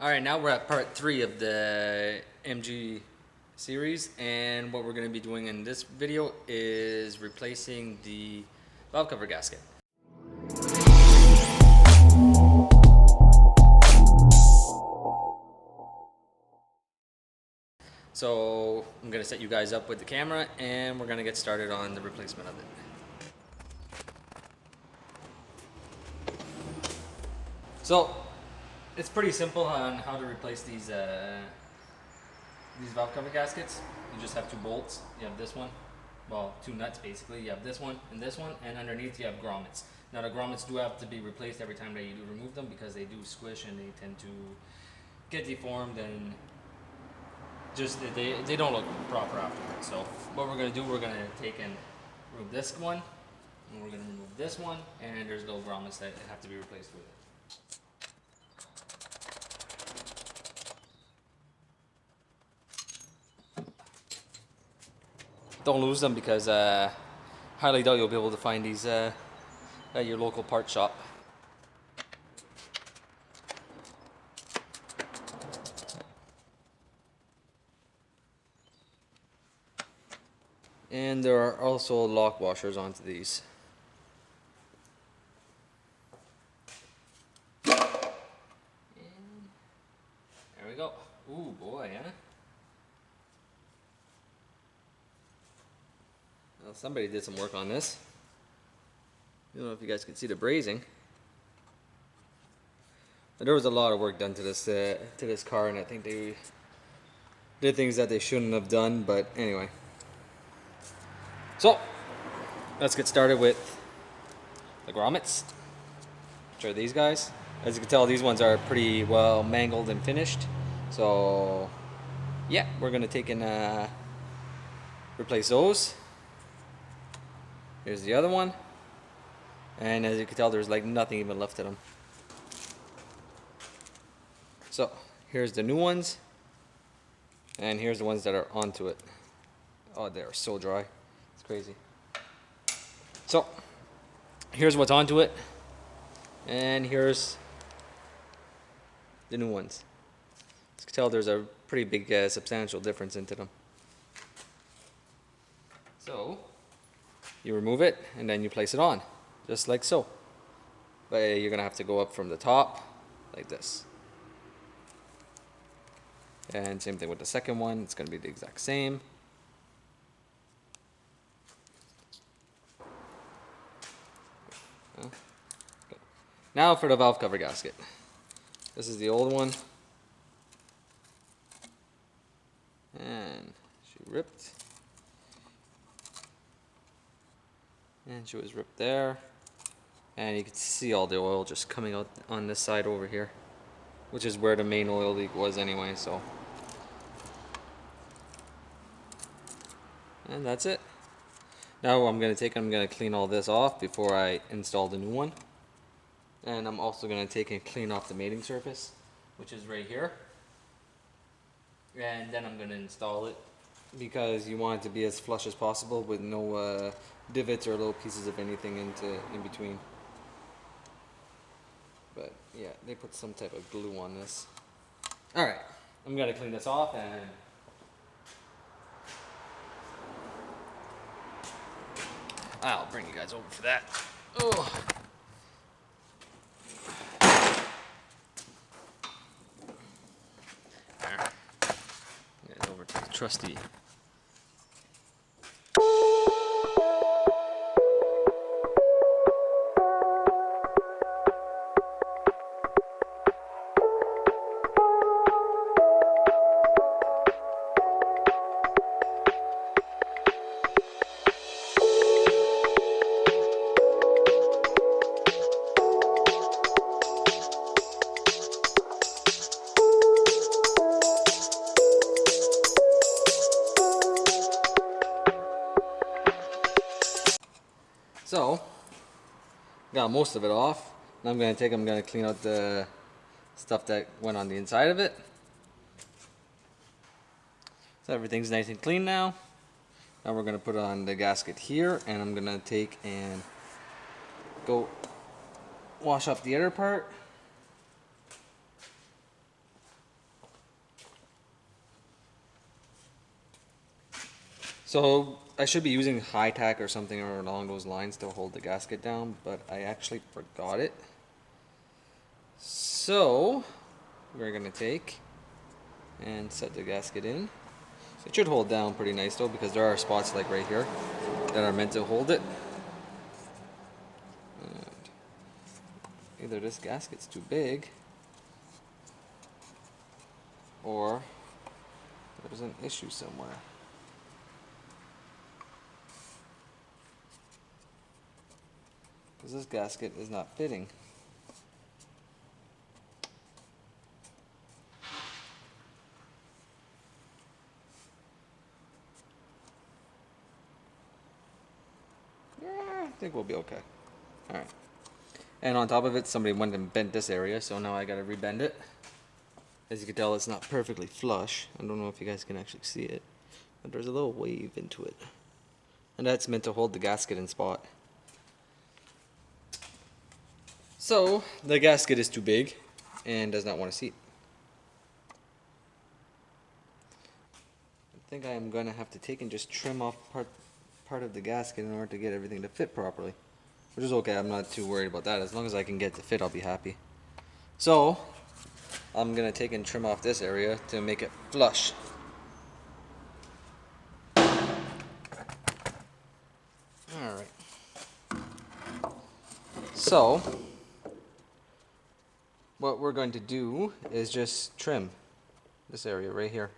All right, now we're at part 3 of the MG series, and what we're going to be doing in this video is replacing the valve cover gasket. So I'm going to set you guys up with the camera, and we're going to get started on the replacement of it. So it's pretty simple on how to replace these valve cover gaskets. You just have 2 bolts. You have this one, well, 2 nuts basically. You have this one, and underneath you have grommets. Now the grommets do have to be replaced every time that you do remove them because they do squish and they tend to get deformed and just they don't look proper afterwards. So what we're gonna do, we're gonna take and remove this one, and we're gonna remove this one, and there's little grommets that have to be replaced with it. Don't lose them because highly doubt you'll be able to find these at your local part shop. And there are also lock washers onto these. And there we go. Ooh boy, huh? Well, somebody did some work on this. I don't know if you guys can see the brazing. But there was a lot of work done to this car, and I think they did things that they shouldn't have done, but anyway. So, let's get started with the grommets, which are these guys. As you can tell, these ones are pretty well mangled and finished. So, yeah, we're gonna take and replace those. Here's the other one. And as you can tell, there's like nothing even left of them. So, here's the new ones. And here's the ones that are onto it. Oh, they are so dry. It's crazy. So, here's what's onto it. And here's the new ones. As you can tell, there's a pretty big, substantial difference into them. So, you remove it, and then you place it on, just like so. But you're gonna have to go up from the top, like this. And same thing with the second one, it's gonna be the exact same. Okay. Now for the valve cover gasket. This is the old one. And she ripped. And she was ripped there. And you can see all the oil just coming out on this side over here, which is where the main oil leak was anyway, so. And that's it. Now what I'm gonna clean all this off before I install the new one. And I'm also gonna take and clean off the mating surface, which is right here. And then I'm gonna install it because you want it to be as flush as possible with no divots or little pieces of anything in between. But yeah, they put some type of glue on this. Alright, I'm gonna clean this off and I'll bring you guys over for that. Oh. There. Get over to the trusty. So, got most of it off. Now I'm gonna clean out the stuff that went on the inside of it. So everything's nice and clean now. Now we're gonna put on the gasket here, and I'm gonna take and go wash up the other part. So I should be using high tack or something along those lines to hold the gasket down, but I actually forgot it. So we're gonna take and set the gasket in. So it should hold down pretty nice though, because there are spots like right here that are meant to hold it. And either this gasket's too big, or there's an issue somewhere. Because this gasket is not fitting. Yeah, I think we'll be okay. Alright. And on top of it, somebody went and bent this area, so now I gotta rebend it. As you can tell, it's not perfectly flush. I don't know if you guys can actually see it, but there's a little wave into it. And that's meant to hold the gasket in spot. So, the gasket is too big and does not want to seat. I think I am going to have to take and just trim off part of the gasket in order to get everything to fit properly. Which is okay, I'm not too worried about that. As long as I can get it to fit, I'll be happy. So, I'm going to take and trim off this area to make it flush. Alright. So, what we're going to do is just trim this area right here.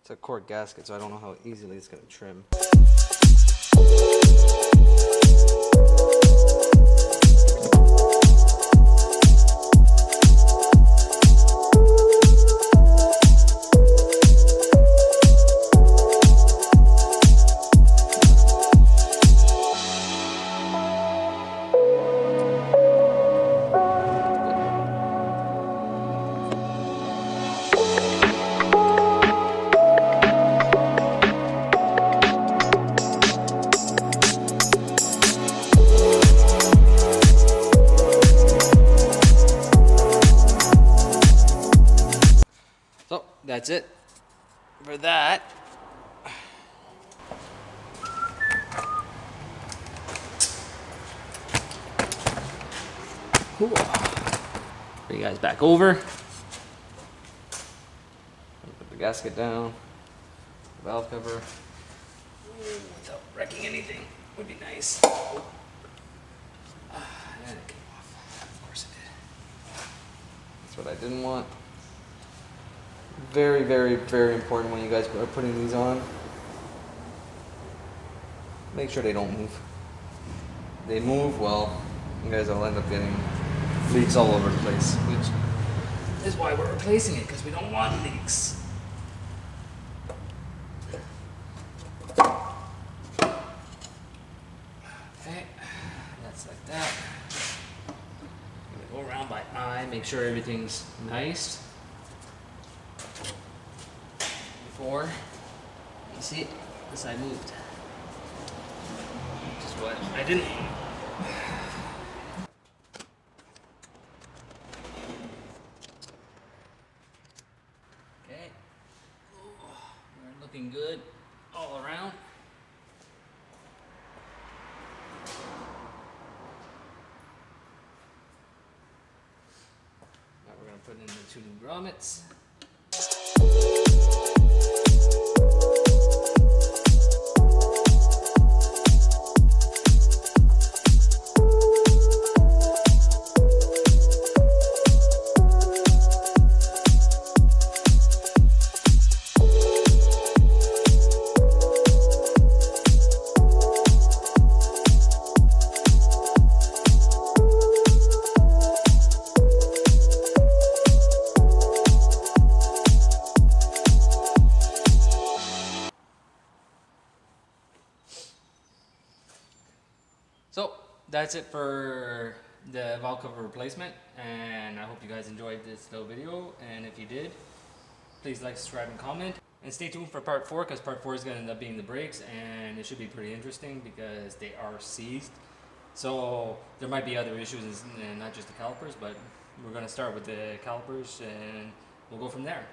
It's a cork gasket, so I don't know how easily it's going to trim. So that's it for that. Cool. Bring you guys back over. Put the gasket down, the valve cover. Without wrecking anything would be nice. And it came off. Of course it did. That's what I didn't want. Very, very, very important when you guys are putting these on. Make sure they don't move. If they move, well, you guys will end up getting leaks all over the place, which is why we're replacing it, because we don't want leaks. Okay, that's like that. I'm gonna go around by eye, make sure everything's nice. Before, you see, this side moved. Which is what I didn't. Okay, we're looking good all around. Now we're going to put in the 2 new grommets. So that's it for the valve cover replacement, and I hope you guys enjoyed this little video, and if you did, please like, subscribe, and comment. And stay tuned for part 4, because part 4 is going to end up being the brakes, and it should be pretty interesting because they are seized. So there might be other issues, and not just the calipers, but we're going to start with the calipers and we'll go from there.